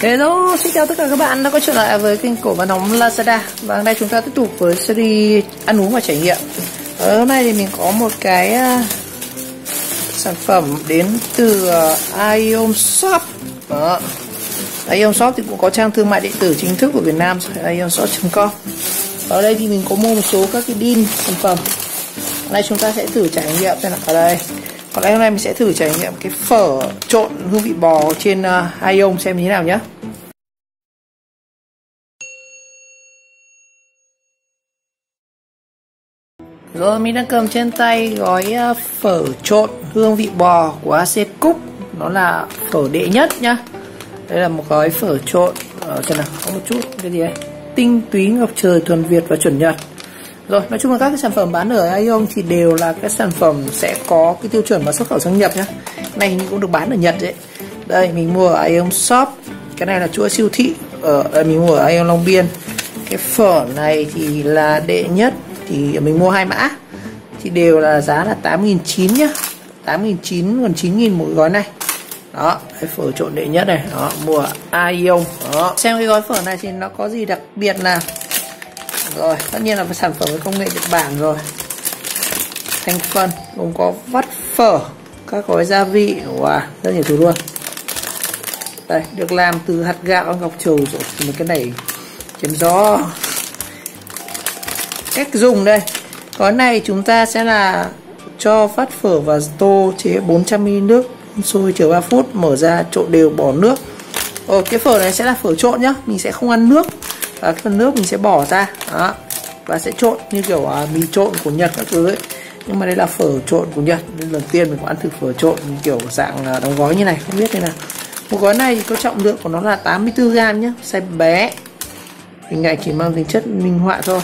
Hello, xin chào tất cả các bạn đã quay trở lại với kênh của Bán Nóng Lazada. Và hôm nay chúng ta tiếp tục với series ăn uống và trải nghiệm. Hôm nay thì mình có một cái sản phẩm đến từ Aeon Shop. Đó. Aeon Shop thì cũng có trang thương mại điện tử chính thức của Việt Nam, aeonshop.com. Ở đây thì mình có mua một số các cái đin sản phẩm. Hôm nay chúng ta sẽ thử trải nghiệm xem ở đây. Còn hôm nay mình sẽ thử trải nghiệm cái phở trộn hương vị bò trên Aeon xem như thế nào nhé. Rồi, mình đang cầm trên tay gói phở trộn hương vị bò của AC Cook. Nó là phở đệ nhất nhá. Đây là một gói phở trộn ở trên nào có một chút cái gì đấy, tinh túy ngọc trời thuần Việt và chuẩn Nhật. Rồi, nói chung là các cái sản phẩm bán ở Aeon thì đều là các sản phẩm sẽ có cái tiêu chuẩn và xuất khẩu sang Nhật nhá. Cái này cũng được bán ở Nhật đấy. Đây, mình mua ở Aeon Shop. Cái này là chuỗi siêu thị ở mình mua ở Aeon Long Biên. Cái phở này thì là đệ nhất, thì mình mua hai mã thì đều là giá là 8.900 nhá. 8.900 còn 9.000 mỗi gói này. Đó, cái phở trộn đệ nhất này, đó, mua ở Aeon. Đó, xem cái gói phở này thì nó có gì đặc biệt nào. Rồi, tất nhiên là sản phẩm với công nghệ Nhật Bản rồi. Thành phần gồm có vắt phở, các gói gia vị, wow, rất nhiều thứ luôn. Đây, được làm từ hạt gạo ngọc trầu rồi. Một cái này chém gió. Cách dùng đây. Gói này chúng ta sẽ là cho vắt phở vào tô chế 400ml nước, sôi chờ 3 phút, mở ra trộn đều, bỏ nước. Cái phở này sẽ là phở trộn nhá, mình sẽ không ăn nước. Và phần nước mình sẽ bỏ ra. Đó. Và sẽ trộn như kiểu mì trộn của Nhật các thứ ấy. Nhưng mà đây là phở trộn của Nhật, nên lần tiên mình có ăn thử phở trộn kiểu dạng đóng gói như này, không biết thế nào. Một gói này thì có trọng lượng của nó là 84g nhá, size bé. Hình ảnh chỉ mang tính chất minh họa thôi.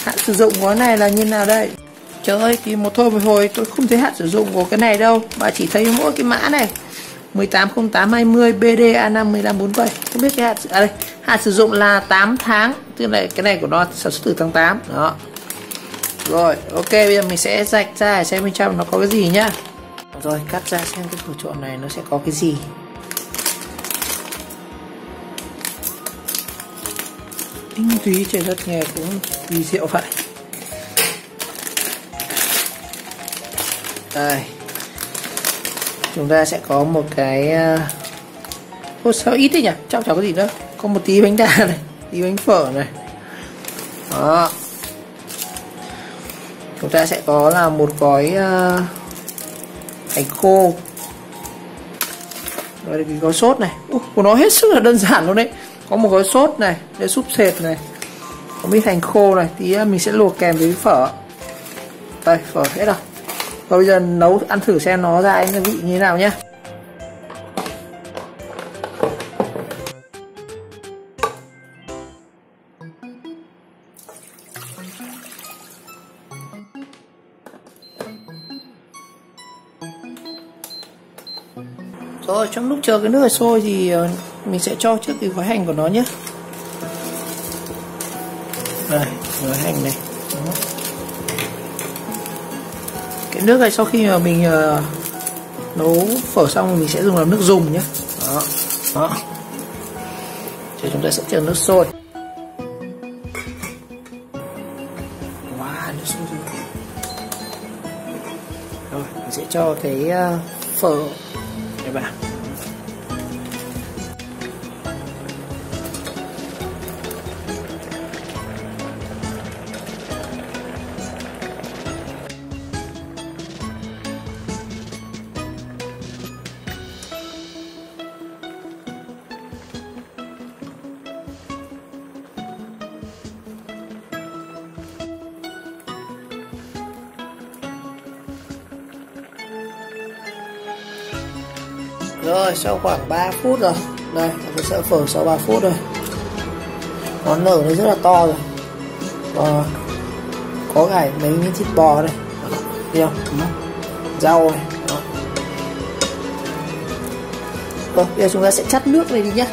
Hạn sử dụng gói này là như nào đây? Trời ơi, thì một hồi tôi không thấy hạn sử dụng của cái này đâu, mà chỉ thấy mỗi cái mã này 180820 BDA5 1547. Không biết cái hạn sử dụng là 8 tháng, tức là cái này của nó sản xuất từ tháng 8. Đó. Rồi, ok, bây giờ mình sẽ rạch ra để xem bên trong nó có cái gì nhá. Rồi, cắt ra xem cái phở trộn này nó sẽ có cái gì. Tinh túy, trời đất, nghe cũng kỳ diệu vậy. Đây, chúng ta sẽ có một cái sao ít thế nhỉ, chắc chắn có gì nữa. Có một tí bánh đa này, tí bánh phở này. Đó, chúng ta sẽ có là một gói hành khô. Rồi cái gói sốt này, của nó hết sức là đơn giản luôn đấy. Có một gói sốt này, để súp sệt này, có miếng hành khô này, tí mình sẽ luộc kèm với phở. Đây, phở hết rồi. Và bây giờ nấu ăn thử xem nó ra cái vị như thế nào nhé. Rồi, trong lúc chờ cái nước sôi thì mình sẽ cho trước cái gói hành của nó nhé. Đây, gói hành này. Đó. Cái nước này sau khi mà mình nấu phở xong mình sẽ dùng làm nước dùng nhé. Đó. Đó. Thì chúng ta sẽ chờ nước sôi. Wow, nước sôi rồi. Rồi, mình sẽ cho cái phở này vào. Rồi, sau khoảng 3 phút rồi. Đây, cái sợi phở sau 3 phút rồi. Nó nở nó rất là to rồi. Và có cả mấy miếng thịt bò đây. Thấy không? Rau này. Đó. Rồi, bây giờ chúng ta sẽ chắt nước này đi nhé.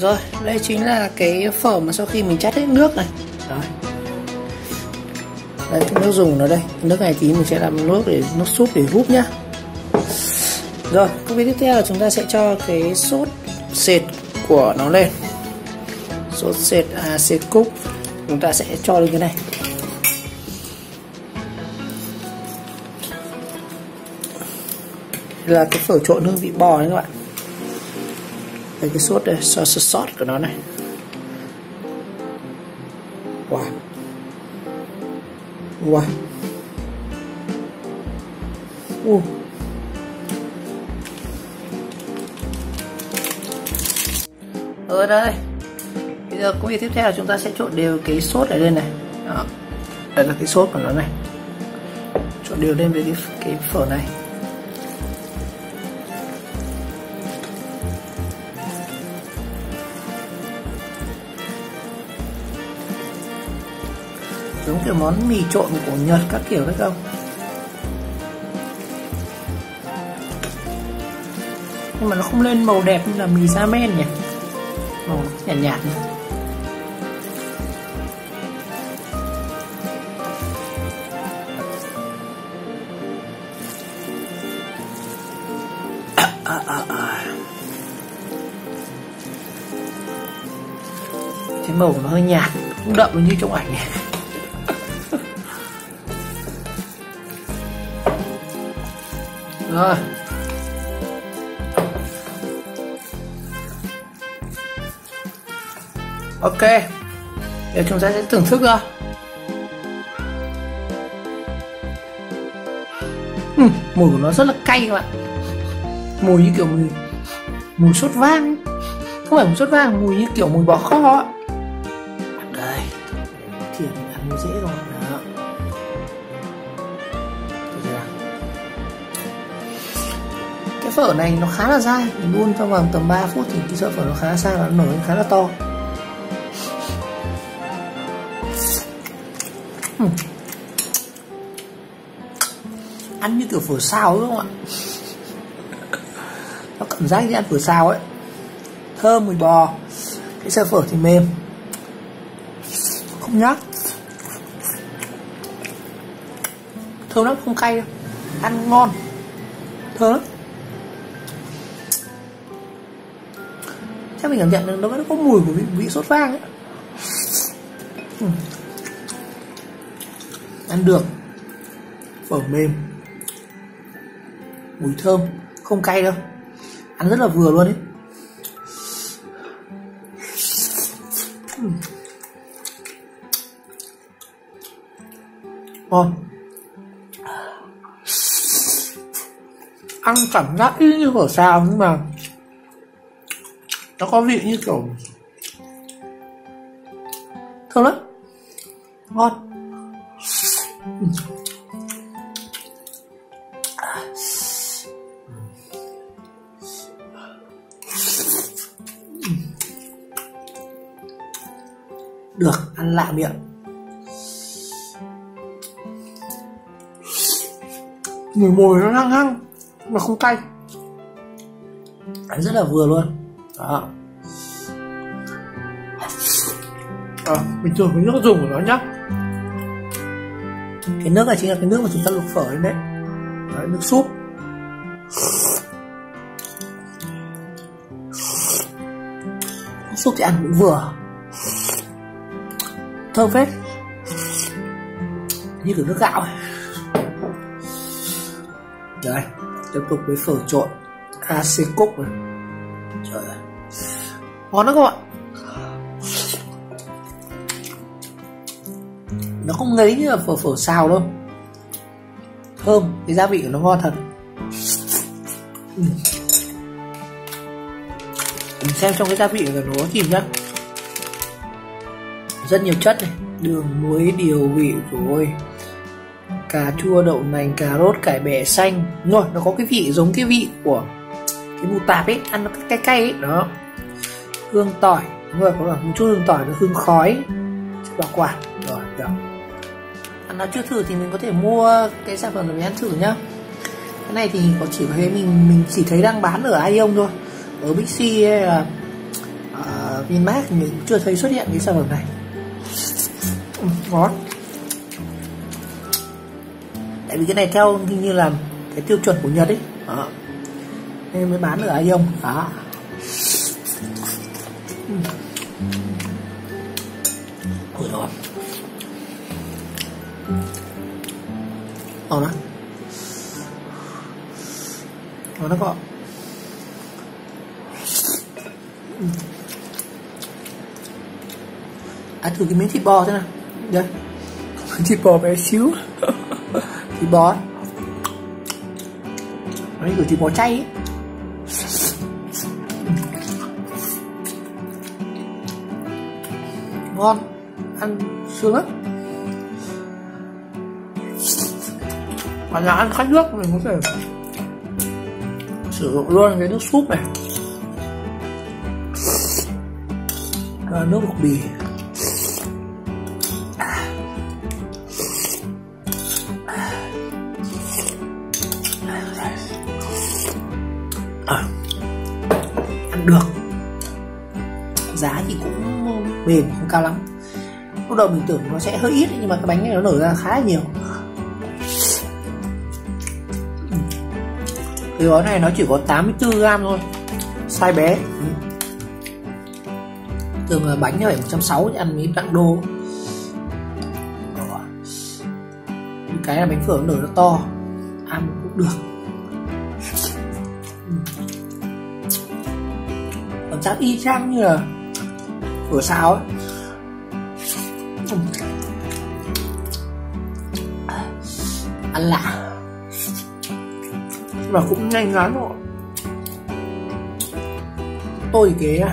Rồi, đây chính là cái phở mà sau khi mình chắt hết nước này. Đấy. Đây, cái nước dùng nó đây. Nước này thì mình sẽ làm nước súp để húp nhá. Rồi, công việc tiếp theo là chúng ta sẽ cho cái sốt sệt của nó lên. Sốt sệt sệt cúc chúng ta sẽ cho lên cái này. Đây là cái phở trộn hương vị bò đấy các bạn. Đây cái sốt đây, sốt của nó này. Wow. Wow. Rồi đây. Bây giờ công việc tiếp theo là chúng ta sẽ trộn đều cái sốt này lên này. Đó. Đây là cái sốt của nó này. Trộn đều lên với cái phở này. Giống kiểu món mì trộn của Nhật các kiểu đấy không? Nhưng mà nó không lên màu đẹp như là mì ramen nhỉ? Màu nhạt nhạt nhỉ? Cái màu của nó hơi nhạt, không đậm như trong ảnh này. Rồi. Ok. Để chúng ta sẽ thưởng thức ra. Mùi của nó rất là cay các bạn. Mùi như kiểu mùi sốt vang ấy. Không phải mùi sốt vang, mùi như kiểu mùi bò kho á. Đây. Thì ăn dễ rồi. Đó. Cái phở này nó khá là dai, mình đun trong vòng tầm 3 phút thì cái sợi phở nó khá là dai và nó nở khá là to. Ăn như kiểu phở xào đúng không ạ? Nó cảm giác như ăn phở xào ấy. Thơm mùi bò. Cái sợi phở thì mềm, không nhắc. Thơm lắm, không cay đâu. Ăn ngon, thơm lắm. Chắc mình cảm nhận được nó vẫn có mùi của vị sốt vang ấy. Ăn được. Phở mềm, mùi thơm, không cay đâu. Ăn rất là vừa luôn ấy. Ngon. Ăn cảm giác y như phở xào nhưng mà nó có vị như kiểu thơm lắm, ngon. Được, ăn lạ miệng. Mùi nó hăng hăng mà không cay, ăn rất là vừa luôn. Đó. Bình thường cái nước dùng của nó nhá. Cái nước này chính là cái nước mà chúng ta luộc phở lên đấy. Đấy, nước súp. Nước súp thì ăn cũng vừa, thơm phết, như kiểu nước gạo ấy. Đấy, tiếp tục với phở trộn AC Cook này. Trời ơi, ngon lắm các bạn. Nó không ngấy như là phở xào đâu. Thơm, cái gia vị của nó ngon thật. Mình xem trong cái gia vị của nó kìm nhá. Rất nhiều chất này, đường, muối, điều, vị rồi cà chua, đậu nành, cà rốt, cải bẹ xanh. Rồi, nó có cái vị giống cái vị của cái mù tạp ấy, ăn nó cay cay ấy. Đó. Hương tỏi, đúng rồi, có một chút hương tỏi, nó hương khói, chất bảo quản. Rồi, được. Ăn nó chưa thử thì mình có thể mua cái sản phẩm để mình ăn thử nhá. Cái này thì có chỉ thấy mình chỉ thấy đang bán ở Ion thôi, ở Big C hay là Vinmart thì mình cũng chưa thấy xuất hiện cái sản phẩm này. Ngon. Tại vì cái này theo hình như là cái tiêu chuẩn của Nhật ấy, đó, nên mới bán ở Aeon đó. Ôi ngon, ngon lắm, ngon lắm các bạn. Ăn thử cái miếng thịt bò thế nào. Đây, thịt bò bé xíu. Thịt bò nó như kiểu thịt bò chay ấy. Ngon, ăn sướng lắm. Bạn nào ăn khát nước mình có thể sử dụng luôn cái nước súp này, nước bột bì. Ăn được, giá thì cũng mềm, không cao lắm. Lúc đầu mình tưởng nó sẽ hơi ít nhưng mà cái bánh này nó nở ra khá là nhiều. Cái gói này nó chỉ có 84g thôi, size bé. Thường là bánh phải 160 ăn mới đặng đô. Cái là bánh phở nở nó to, ăn cũng được. Cảm giác y chang như là phở xào ấy. Ăn lạ và cũng nhanh ngắn rồi. Tôi cái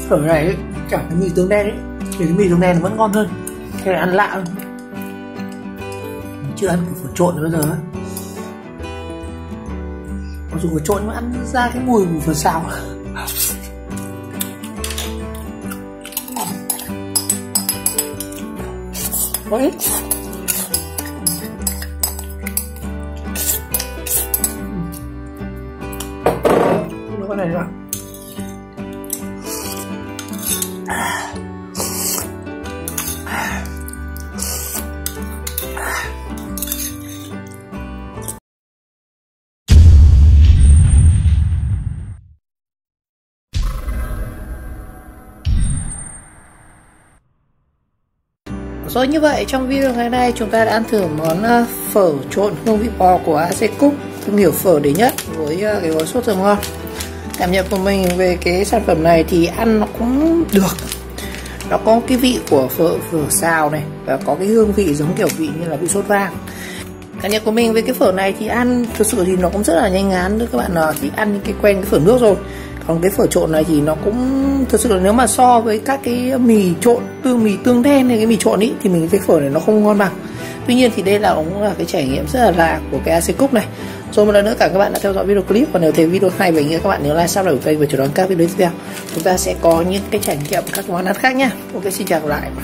phở này ấy, chẳng cái mì tương đen ấy, thì cái mì tương đen nó vẫn ngon hơn. Cái này ăn lạ hơn. Mình chưa ăn phở trộn bao giờ ấy. Mặc dù phở trộn nhưng mà ăn ra cái mùi của phở xào. Đấy. Nó cái này nữa. Rồi, như vậy trong video ngày nay chúng ta đã ăn thử món phở trộn hương vị bò của AC Cook, thương hiệu phở đệ nhất với cái gói sốt thơm ngon. Cảm nhận của mình về cái sản phẩm này thì ăn nó cũng được, nó có cái vị của phở xào này và có cái hương vị giống kiểu vị như là vị sốt vang. Cảm nhận của mình về cái phở này thì ăn thực sự thì nó cũng rất là nhanh ngán nữa các bạn nào thì ăn cái quen cái phở nước rồi. Còn cái phở trộn này thì nó cũng thực sự là nếu mà so với các cái mì trộn, mì tương đen hay cái mì trộn ý thì mình thấy phở này nó không ngon bằng. Tuy nhiên thì đây là cũng là cái trải nghiệm rất là lạ của cái AC Cook này. Rồi một lần nữa cảm ơn các bạn đã theo dõi video clip, và nếu thấy video hay và ý nghĩa các bạn nhớ like, subscribe kênh và chờ đón các video tiếp theo. Chúng ta sẽ có những cái trải nghiệm các món ăn khác nhá. Ok, xin chào các bạn.